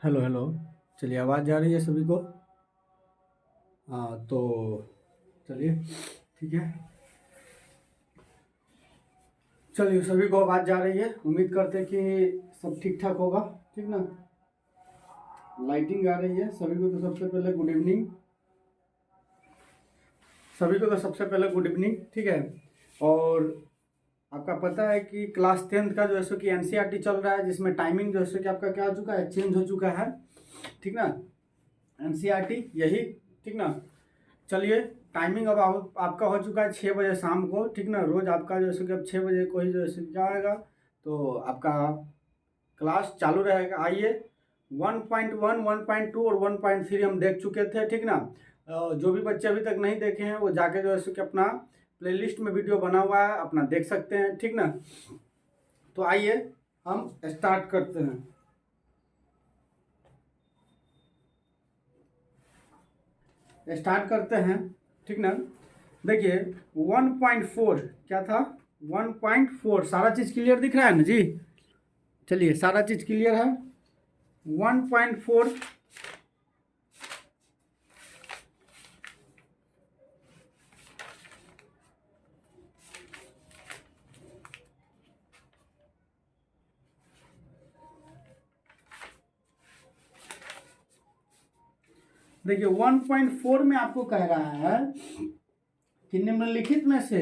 Hello hello. चलिए, आवाज़ जा रही है सभी को? हाँ तो चलिए, ठीक है। चलिए, सभी को आवाज़ जा रही है। उम्मीद करते हैं कि सब ठीक ठाक होगा। ठीक ना? लाइटिंग आ रही है सभी को। तो सबसे पहले गुड इवनिंग सभी को। तो सबसे पहले गुड इवनिंग, ठीक है। और आपका पता है कि क्लास 10th का जो है सो कि एनसीईआरटी चल रहा है, जिसमें टाइमिंग जो है सो कि आपका क्या हो चुका है, चेंज हो चुका है। ठीक ना? एनसीईआरटी यही, ठीक ना। चलिए, टाइमिंग अब आपका हो चुका है 6 बजे शाम को। ठीक ना? रोज़ आपका जैसे कि अब 6 बजे को ही जैसे क्या आएगा, तो आपका क्लास चालू रहेगा। आइए, 1.1, 1.2 और 1.3 हम देख चुके थे। ठीक ना? जो भी बच्चे अभी तक नहीं देखे हैं वो जाके जो है कि अपना प्लेलिस्ट में वीडियो बना हुआ है, अपना देख सकते हैं। ठीक ना? तो आइए हम स्टार्ट करते हैं। स्टार्ट करते हैं। ठीक ना? देखिए, 1.4 क्या था? 1.4 सारा चीज़ क्लियर दिख रहा है ना जी? चलिए, सारा चीज़ क्लियर है। 1.4, देखिए 1.4 में आपको कह रहा है कि निम्नलिखित में से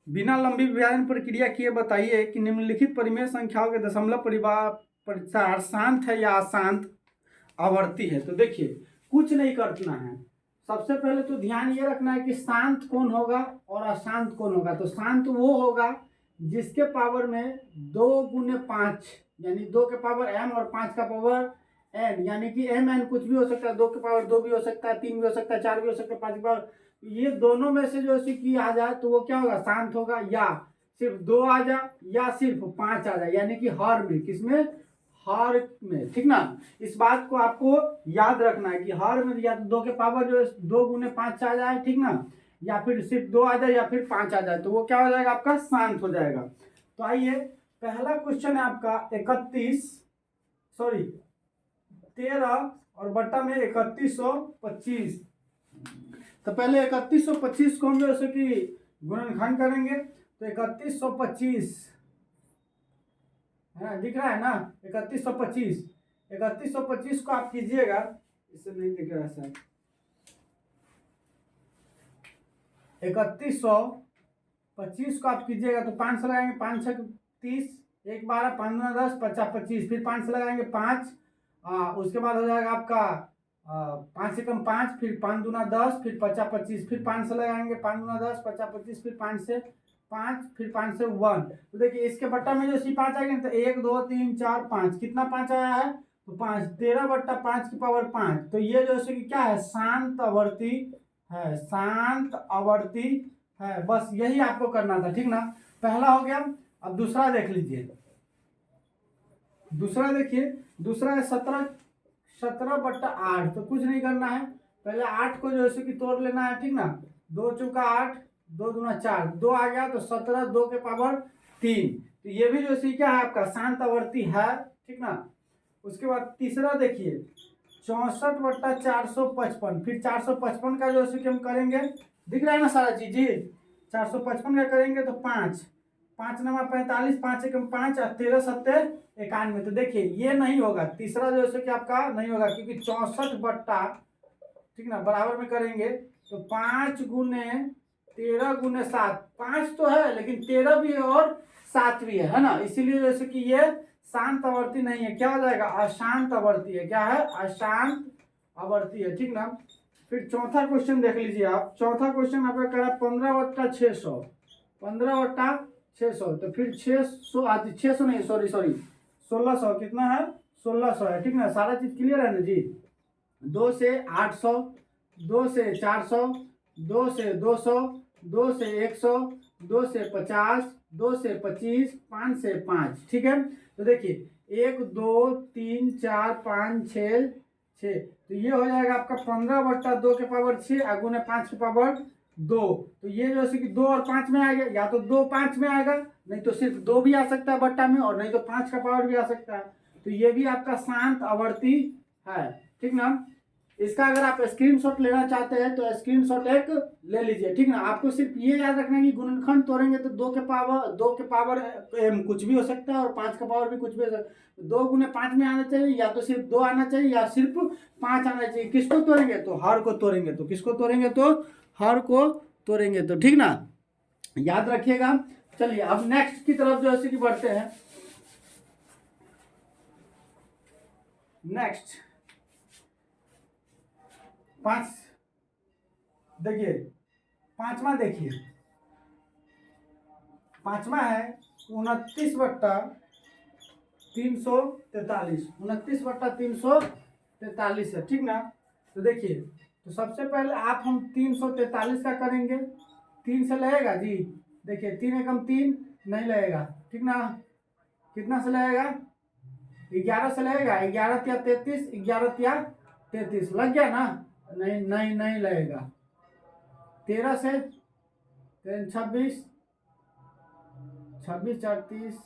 बिना लंबी विभाजन प्रक्रिया किए बताइए कि निम्नलिखित परिमेय संख्याओं के दशमलव परिवार शांत है या अशांत आवर्ती है। तो देखिए, कुछ नहीं करना है। सबसे पहले तो ध्यान ये रखना है कि शांत कौन होगा और अशांत कौन होगा। तो शांत वो होगा जिसके पावर में 2 × 5 यानी 2 के पावर m और 5 का पावर n, यानी कि m n कुछ भी हो सकता है। 2 के पावर 2 भी हो सकता है, 3 भी हो सकता है, 4 भी हो सकता है, 5 के पावर, ये दोनों में से जो कि आ जाए तो वो क्या होगा, शांत होगा। या सिर्फ 2 आ जाए या सिर्फ 5 आ जाए, यानी कि हर में, किसमें, हर में। ठीक ना? इस बात को आपको याद रखना है कि हर में या तो 2 के पावर जो है 2 × 5 आ जाए, ठीक ना, या फिर सिर्फ 2 आ जाए या फिर 5 आ जाए, तो वो क्या हो जाएगा, आपका शांत हो जाएगा। तो आइए, पहला क्वेश्चन है आपका 31, सॉरी 13 और बट्टा में 3125। तो पहले 3125 को हम जैसे कि गुणनखंड करेंगे। तो 3125 है, दिख रहा है ना? 3125 को आप कीजिएगा। इससे नहीं दिख रहा है सर। 3125 को आप कीजिएगा तो 5 से लगाएंगे, 5 6 30, 1 12, 5 9 10, 50 25, फिर 5 से लगाएंगे 5। उसके बाद हो जाएगा आपका 5 से कम 5, फिर 5 दूना 10, फिर 50 25, फिर 5 से लगाएंगे 5 दूना 10, 50 25, फिर 5 से 5, फिर 5 से 1। तो देखिए, इसके बट्टा में जो सी 5 आएगा तो 1 2 3 4 5, कितना 5 आया है, तो 5, 13/5 की पावर 5। तो ये जो है कि क्या है, शांत आवर्ती है, शांत आवर्ती है। बस यही आपको करना था। ठीक ना? पहला हो गया। अब दूसरा देख लीजिए। दूसरा देखिए, दूसरा है 17/8। तो कुछ नहीं करना है, पहले 8 को जो है कि तोड़ लेना है। ठीक ना? 2 चौका 8, 2 दूना 4, 2 आ गया तो 17, 2 के पावर 3। तो ये भी जो क्या है, आपका शांत आवर्ती है। ठीक ना? उसके बाद तीसरा देखिए, 64/455। फिर 455 का जो कि हम करेंगे, दिख रहा है ना सारा चीज जी? 455 का करेंगे तो 5 5 9 45, 5 1 5 और 13 7 91। तो देखिए, ये नहीं होगा। तीसरा जो कि आपका नहीं होगा, क्योंकि 64 बट्टा, ठीक ना, बराबर में करेंगे तो 5 गुने 13 गुने 7, 5 तो है लेकिन 13 भी है और 7 भी है ना? इसीलिए जैसे कि ये शांत आवर्ती नहीं है। क्या हो जाएगा, अशांत आवर्ती है। क्या है, अशांत आवर्ती है। ठीक ना? फिर चौथा क्वेश्चन देख लीजिए आप। चौथा क्वेश्चन आपका कह रहा है 15/600। 15/600, तो फिर 600 आती, 600 नहीं, सॉरी सॉरी 1600। कितना है, 1600 है। ठीक ना? सारा चीज क्लियर है ना जी? 2 से 800, 2 से 400, 2 से 200, 2 से 100, 2 से 50, 2 से 25, 5 से 5। ठीक है? तो देखिए 1 2 3 4 5 6 6, तो ये हो जाएगा आपका 15/2 के पावर 6 गुने 5 के पावर 2। तो ये जैसे कि 2 और 5 में आ गया, या तो 2 5 में आएगा, नहीं तो सिर्फ 2 भी आ सकता है बट्टा में, और नहीं तो 5 का पावर भी आ सकता है। तो ये भी आपका शांत आवर्ती है, ठीक ना। इसका अगर आप स्क्रीनशॉट लेना चाहते हैं तो स्क्रीनशॉट एक ले लीजिए, ठीक ना। आपको सिर्फ ये याद रखना है कि गुणनखंड तोड़ेंगे तो 2 के पावर कुछ भी हो सकता है और 5 का पावर भी कुछ भी हो सकता है। 2 गुने 5 में आना चाहिए, या तो सिर्फ 2 आना चाहिए या सिर्फ 5 आना चाहिए। किसको तोड़ेंगे? तो हर को तोड़ेंगे। तो किसको तोड़ेंगे? तो हर को तोड़ेंगे, तो ठीक ना, याद रखिएगा। चलिए अब नेक्स्ट की तरफ जो है कि बढ़ते हैं। नेक्स्ट 5 देखिए, पांचवा देखिए, पांचवा है 29/343, 29/343 है, ठीक ना। तो देखिए, तो सबसे पहले हम 343 का करेंगे। 3 से लगेगा जी, देखिए 3 एकम 3 नहीं लगेगा, ठीक ना। कितना से लगेगा? 11 से लगेगा। 11 तिया 33, 11 तिया 33 लग गया ना। नहीं नहीं नहीं लगेगा। 13 से 26, 26 4 30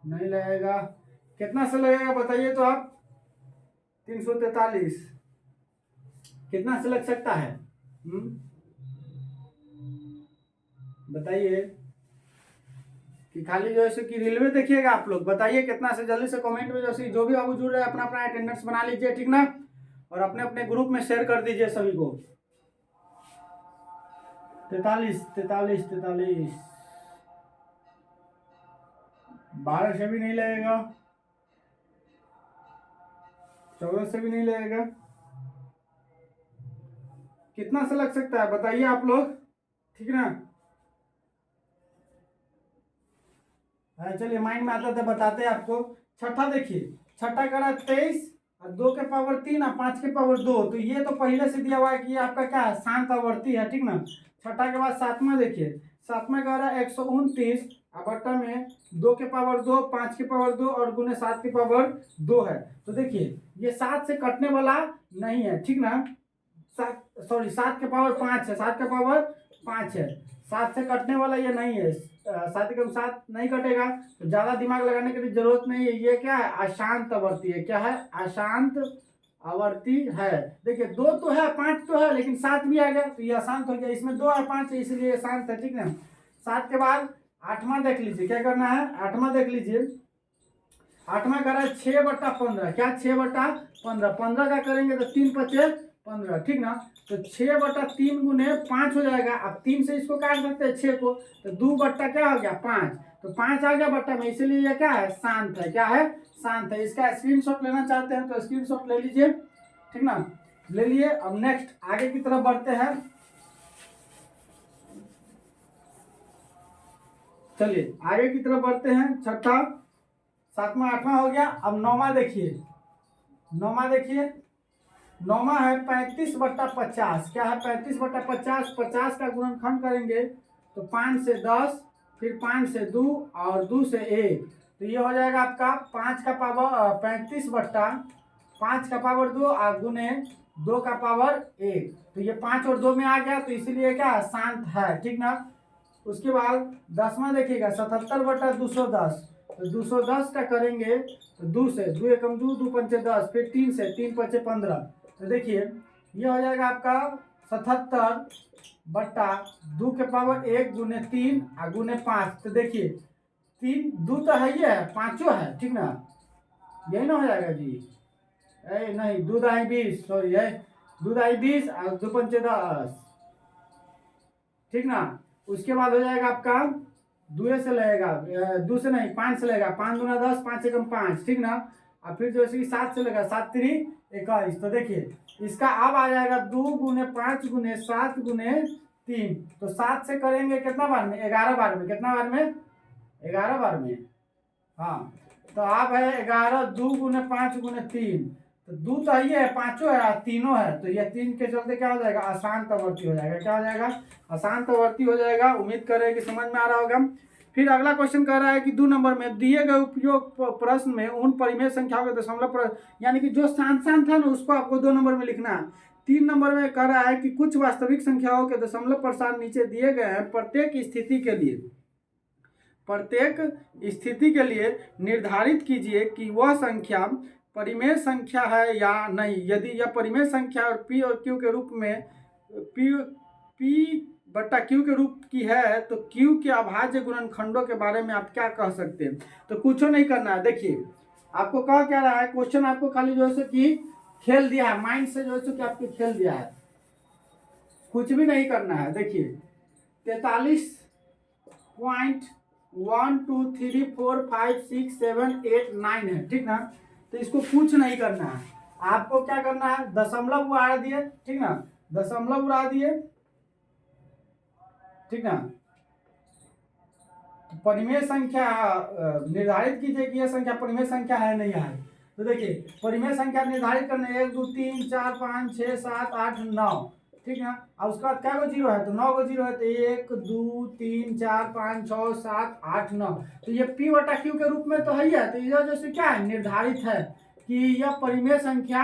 नहीं लगेगा। कितना से लगेगा बताइए तो आप? 343 कितना से लग सकता है? बताइए कि खाली जो है कि रेलवे देखिएगा आप लोग, बताइए कितना से, जल्दी से कमेंट में जैसे जो भी बाबू जुड़ रहे हैं अपना अपना अटेंडेंस बना लीजिए, ठीक ना। और अपने अपने ग्रुप में शेयर कर दीजिए सभी को। 43 43 43 12 से भी नहीं लगेगा, 14 से भी नहीं लगेगा। कितना से लग सकता है बताइए आप लोग, ठीक ना। चलिए माइंड में आता था बताते हैं आपको। छठा देखिए, छठा करा 23 और 2 के पावर 3 और 5 के पावर 2। तो ये तो पहले से दिया हुआ है कि आपका क्या है, शांत आवर्ती है, ठीक ना। छठा के बाद सातवां देखिए, सातवां का रहा 129 और बट्टा में 2 के पावर 2, 5 के पावर 2 और गुने 7 के पावर 2 है। तो देखिए ये 7 से कटने वाला नहीं है, ठीक ना। 7 के पावर 5 है, 7 के पावर 5 है, 7 से कटने वाला ये नहीं है। 7 एकम 7 नहीं कटेगा, तो ज्यादा दिमाग लगाने की जरूरत नहीं है। ये क्या है? अशांत आवर्ती है। क्या है? अशांत आवर्ती है। देखिए 2 तो है, 5 तो है, लेकिन 7 भी आ गया तो ये अशांत हो गया। इसमें 2 और 5 है इसलिए शांत है, ठीक ना। 7 के बाद आठवां देख लीजिए, क्या करना है? आठवां देख लीजिए, आठवां करा 6/15। क्या? 6/15। 15 का करेंगे तो 3 पचे 15, ठीक ना। तो 6/3 गुने 5 हो जाएगा। अब 3 से इसको काट सकते हैं 6 को, तो 2 बट्टा क्या हो गया? 5। तो 5 आ गया बट्टा में, इसीलिए ये क्या है? शांत है। क्या है? शांत है। इसका स्क्रीनशॉट लेना चाहते हैं तो स्क्रीनशॉट ले लीजिए, ठीक ना, ले लिए। अब नेक्स्ट आगे की तरफ बढ़ते हैं। चलिए आगे की तरफ बढ़ते हैं। छठा, सातवां, आठवां हो गया। अब नौवां देखिए, नौवां देखिए, नौवां है 35/50। क्या है? 35/50। 50 का गुणनखंड करेंगे तो 5 से 10, फिर 5 से 2 और 2 से 1। तो ये हो जाएगा आपका 5 का पावर 35/5 का पावर 2 और गुने 2 का पावर 1। तो ये 5 और 2 में आ गया, तो इसीलिए क्या है? शांत है, ठीक ना। उसके बाद 10वां देखिएगा, 77/210। तो 210 का करेंगे तो 2 से 2 एकम 2, 2 पंचे 10, फिर 3 से 3 पंचे 15। तो देखिए ये हो जाएगा आपका 77/2 के पावर 1 गुने 3 और गुने 5। तो देखिए 3 2 तो है, ये है, 5 है, ठीक ना। यही ना हो जाएगा जी। नहीं, 2 दाई 20, सॉरी है, 2 दाई 20 और 2 पंचे 10, ठीक ना। उसके बाद हो जाएगा आपका 2 से लगेगा, 2 से नहीं 5 से लगेगा। 5 दूना 10, 5 एकम 5, ठीक ना। और फिर जैसे कि 7 से लगा, 7 3 21। तो देखिए इसका अब आ जाएगा 2 गुने 5 गुने 7 गुने 3। तो 7 से करेंगे कितना बार में? 11 बार में। कितना बार में? 11 बार में। हाँ, तो अब है 11, 2 गुने 5 गुने 3। तो 2 तो ये है, 5 है, 3 है, तो ये 3 के चलते क्या हो जाएगा? अशांत आवर्ती हो जाएगा। क्या हो जाएगा? अशांत आवर्ती हो जाएगा। उम्मीद कर रहे हैं कि समझ में आ रहा होगा। फिर अगला क्वेश्चन कह रहा है कि 2 नंबर में दिए गए उपयोग प्रश्न में उन परिमेय संख्याओं के दशमलव, यानी कि जो शांत था ना उसको आपको 2 नंबर में लिखना है। 3 नंबर में कह रहा है कि कुछ वास्तविक संख्याओं के दशमलव प्रसार नीचे दिए गए हैं, प्रत्येक स्थिति के लिए प्रत्येक स्थिति के लिए निर्धारित कीजिए कि वह संख्या परिमेय संख्या है या नहीं। यदि यह परिमेय संख्या और पी और क्यू के रूप में P/Q के रूप की है तो Q के अभाज्य गुणनखंडों के बारे में आप क्या कह सकते हैं। तो कुछ नहीं करना है। देखिए आपको कहा क्या रहा है, क्वेश्चन आपको खाली जो है कि खेल दिया है, माइंड से जो है कि आपके खेल दिया है, कुछ भी नहीं करना है। देखिए 43.123456789 है, ठीक ना। तो इसको कुछ नहीं करना है, आपको क्या करना है, दशमलव उड़ा दिए, ठीक ना, दशमलव उड़ा दिए, ठीक ना। परिमेय संख्या निर्धारित कीजिए कि यह संख्या परिमेय संख्या है नहीं है। तो देखिए परिमेय संख्या निर्धारित करने 1 2 3 4 5 6 7 8 9, ठीक ना। और उसके बाद क्या को जीरो है तो 9 को जीरो है, तो 1 2 3 4 5 6 7 8 9। तो ये P/Q के रूप में तो है ही है, तो यह जैसे क्या है, निर्धारित है कि यह परिमेय संख्या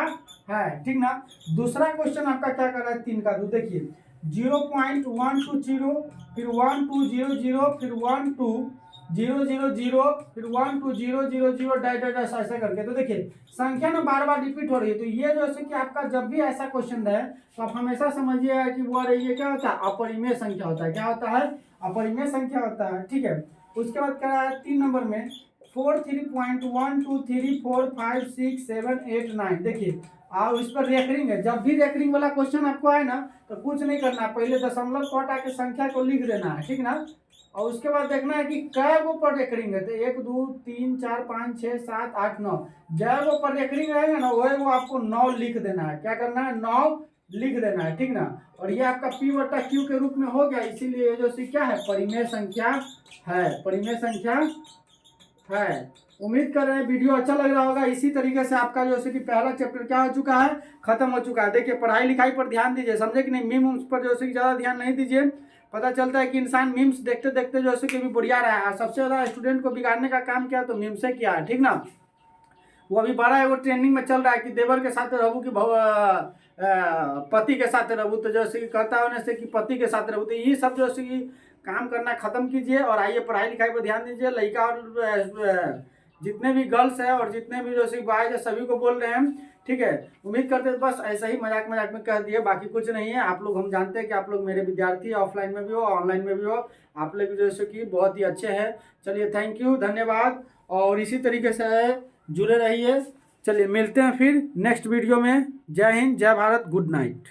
है, ठीक ना। दूसरा क्वेश्चन आपका क्या कर रहा है 3 का, तो देखिए 0.120, फिर 1200, फिर 12000, फिर 12000 ऐसे करके। तो देखिए संख्या ना बार बार रिपीट हो रही है, तो ये जैसे कि आपका जब भी ऐसा क्वेश्चन है तो आप हमेशा समझिएगा कि वो ये क्या होता है, अपरिमेय संख्या होता है। क्या होता है, अपरिमेय संख्या होता है, ठीक है। उसके बाद क्या है 3 नंबर में 43.123456789। देखिए और इस पर रेकरिंग है, जब भी रेकरिंग वाला क्वेश्चन आपको आए ना तो कुछ नहीं करना है, पहले दशमलव को हटा के संख्या को लिख देना है, ठीक ना। और उसके बाद देखना है कि कै गो पर रेकरिंग है, तो 1 2 3 4 5 6 7 8 9, जय गो पर रेकरिंग रहेगा ना वही वो आपको 9 लिख देना है। क्या करना है, 9 लिख देना है, ठीक ना। और ये आपका P/Q के रूप में हो गया, इसीलिए जो क्या है, परिमेय संख्या है, परिमेय संख्या है। उम्मीद कर रहे हैं वीडियो अच्छा लग रहा होगा। इसी तरीके से आपका जैसे कि पहला चैप्टर क्या हो चुका है, खत्म हो चुका है। देखिए पढ़ाई लिखाई पर ध्यान दीजिए, समझे कि नहीं। मीम्स पर जैसे कि ज़्यादा ध्यान नहीं दीजिए, पता चलता है कि इंसान मीम्स देखते देखते जैसे कि भी बढ़िया रहा है। सबसे ज़्यादा स्टूडेंट को बिगाड़ने का काम किया तो मीम्स से किया है, ठीक ना। वो अभी बड़ा है, वो ट्रेंडिंग में चल रहा है कि देवर के साथ रहू कि पति के साथ रहू। तो जैसे कि कहता होने से कि पति के साथ रहू, तो ये सब जैसे कि काम करना खत्म कीजिए और आइए पढ़ाई लिखाई पर ध्यान दीजिए। लड़का और जितने भी गर्ल्स हैं और जितने भी जैसे बॉयज है सभी को बोल रहे हैं, ठीक है। उम्मीद करते हैं बस ऐसा ही मजाक मजाक में कह दिए, बाकी कुछ नहीं है। आप लोग, हम जानते हैं कि आप लोग मेरे विद्यार्थी ऑफलाइन में भी हो ऑनलाइन में भी हो, आप लोग जैसे कि बहुत ही अच्छे हैं। चलिए थैंक यू, धन्यवाद, और इसी तरीके से जुड़े रहिए। चलिए मिलते हैं फिर नेक्स्ट वीडियो में। जय हिंद, जय भारत, गुड नाइट।